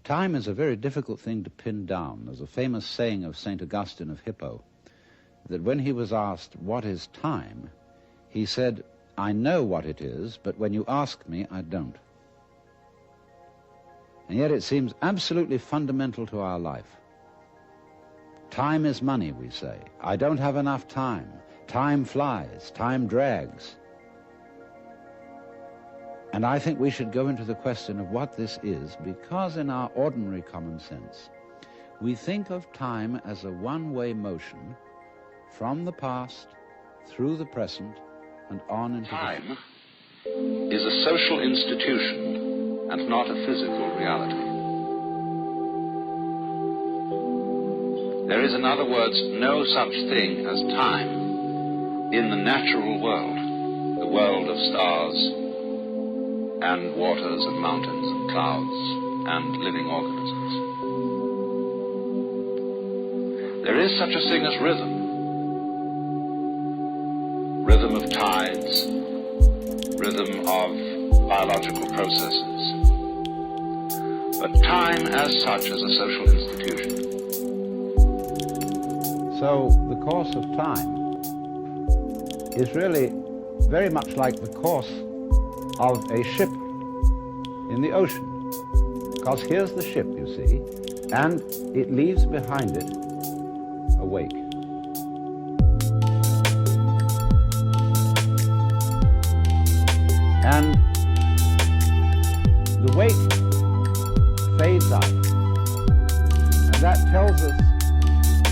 Time is a very difficult thing to pin down. There's a famous saying of St. Augustine of Hippo, that when he was asked, "What is time?" he said, "I know what it is, but when you ask me, I don't." And yet it seems absolutely fundamental to our life. Time is money, we say. I don't have enough time. Time flies. Time drags. And I think we should go into the question of what this is, because in our ordinary common sense, we think of time as a one-way motion from the past, through the present, and on into time the future. Is a social institution and not a physical reality. There is, in other words, no such thing as time in the natural world, the world of stars and waters and mountains and clouds and living organisms. There is such a thing as rhythm. Rhythm of tides, rhythm of biological processes. But time as such is a social institution. So the course of time is really very much like the course of a ship in the ocean. Because here's the ship, you see, and it leaves behind it a wake. And the wake fades out. And that tells us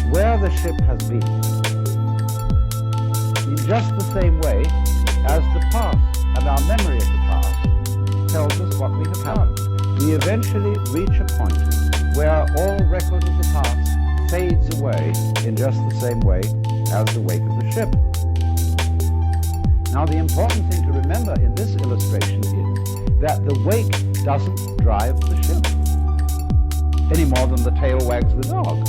where the ship has been, in just the same way as the past and our memory of the past tells us what we have done. We eventually reach a point where all record of the past fades away in just the same way as the wake of the ship. Now, the important thing to remember in this illustration is that the wake doesn't drive the ship any more than the tail wags the dog.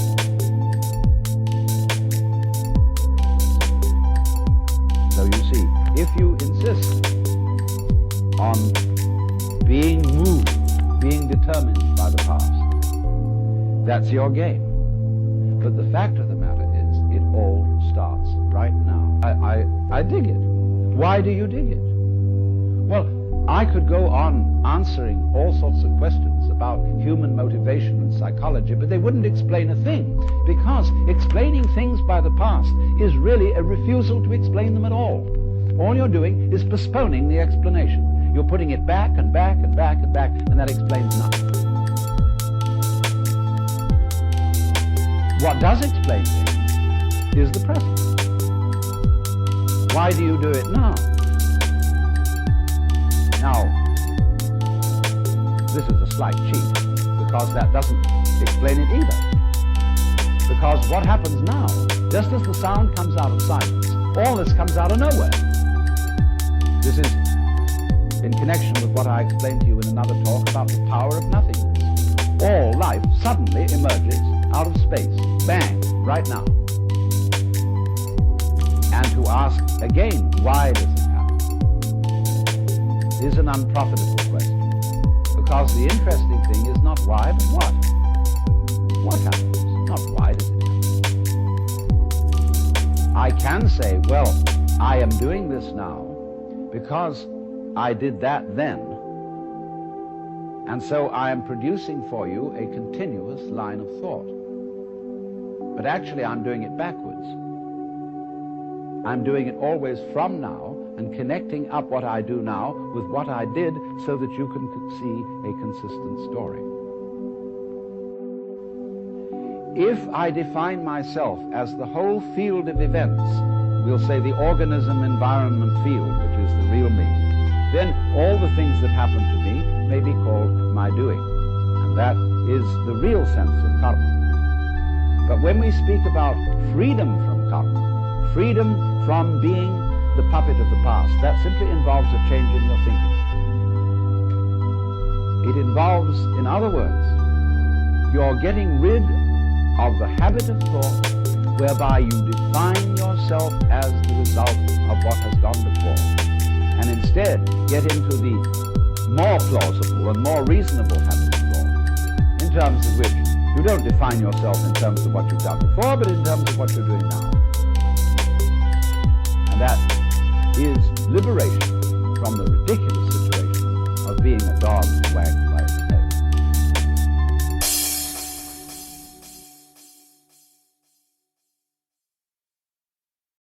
So you see, if you insist on being moved, being determined by the past, that's your game. But the fact of the matter is, it all starts right now. I dig it. Why do you dig it? Well, I could go on answering all sorts of questions about human motivation and psychology, but they wouldn't explain a thing, because explaining things by the past is really a refusal to explain them at all. All you're doing is postponing the explanation. You're putting it back and back and back and back, and that explains nothing. What does explain things is the present. Why do you do it now? Now, this is a slight cheat, because that doesn't explain it either. Because what happens now, just as the sound comes out of silence, all this comes out of nowhere. This is in connection with what I explained to you in another talk about the power of nothingness. All life suddenly emerges out of space. Bang, right now. And to ask again, why does it happen, is an unprofitable question. Because the interesting thing is not why, but what. What happens, not why does it happen. I can say, well, I am doing this now because I did that then. And so I am producing for you a continuous line of thought. But actually I'm doing it backwards. I'm doing it always from now and connecting up what I do now with what I did so that you can see a consistent story. If I define myself as the whole field of events, we'll say the organism-environment field, which is the real me, then all the things that happen to me may be called my doing. And that is the real sense of karma. But when we speak about freedom from karma, freedom from being the puppet of the past, that simply involves a change in your thinking. It involves, in other words, you're getting rid of the habit of thought whereby you define yourself as the result of what has gone before, and instead get into the more plausible and more reasonable habit of thought, terms in which you don't define yourself in terms of what you've done before, but in terms of what you're doing now. And that is liberation.